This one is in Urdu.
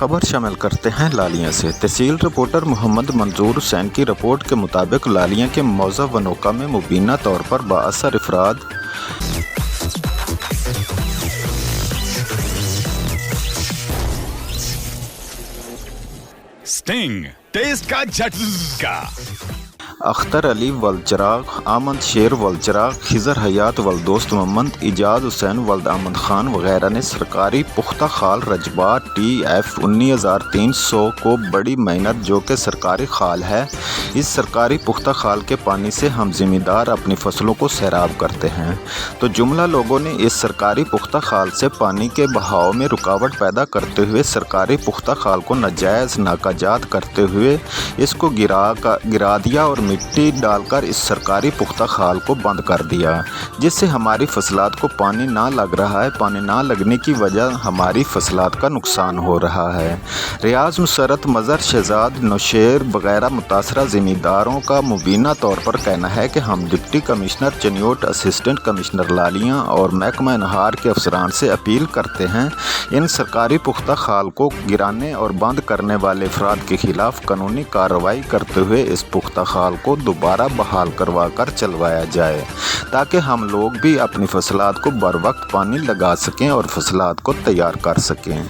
خبر شامل کرتے ہیں لالیاں سے۔ تحصیل رپورٹر محمد منظور حسین کی رپورٹ کے مطابق لالیاں کے موضع ونوکا میں مبینہ طور پر بااثر افراد سٹنگ ٹیسٹ کا جھٹکا۔ اختر علی ولچراغ، آمد شیر ولچراغ، خضر حیات ولدوست محمد، اعجاز حسین ولد احمد خان وغیرہ نے سرکاری پختہ خال رجبہ TF 19300 کو بڑی مینت جو کہ سرکاری خال ہے، اس سرکاری پختہ خال کے پانی سے ہم زمیندار اپنی فصلوں کو سیراب کرتے ہیں، تو جملہ لوگوں نے اس سرکاری پختہ خال سے پانی کے بہاؤ میں رکاوٹ پیدا کرتے ہوئے سرکاری پختہ خال کو ناجائز ناکہ جات کرتے ہوئے اس کو گرا دیا اور مٹی ڈال کر اس سرکاری پختہ خال کو بند کر دیا، جس سے ہماری فصلات کو پانی نہ لگ رہا ہے۔ پانی نہ لگنے کی وجہ ہماری فصلات کا نقصان ہو رہا ہے۔ ریاض مسرت، مظہر شہزاد، نوشیر وغیرہ متاثرہ زمینداروں کا مبینہ طور پر کہنا ہے کہ ہم deputy commissioner Chiniot, assistant commissioner Lalian اور محکمہ انہار کے افسران سے اپیل کرتے ہیں ان سرکاری پختہ خال کو گرانے اور بند کرنے والے افراد کے خلاف قانونی کارروائی کرتے ہوئے اس پختہ خال کو دوبارہ بحال کروا کر چلوایا جائے تاکہ ہم لوگ بھی اپنی فصلات کو بر وقت پانی لگا سکیں اور فصلات کو تیار کر سکیں۔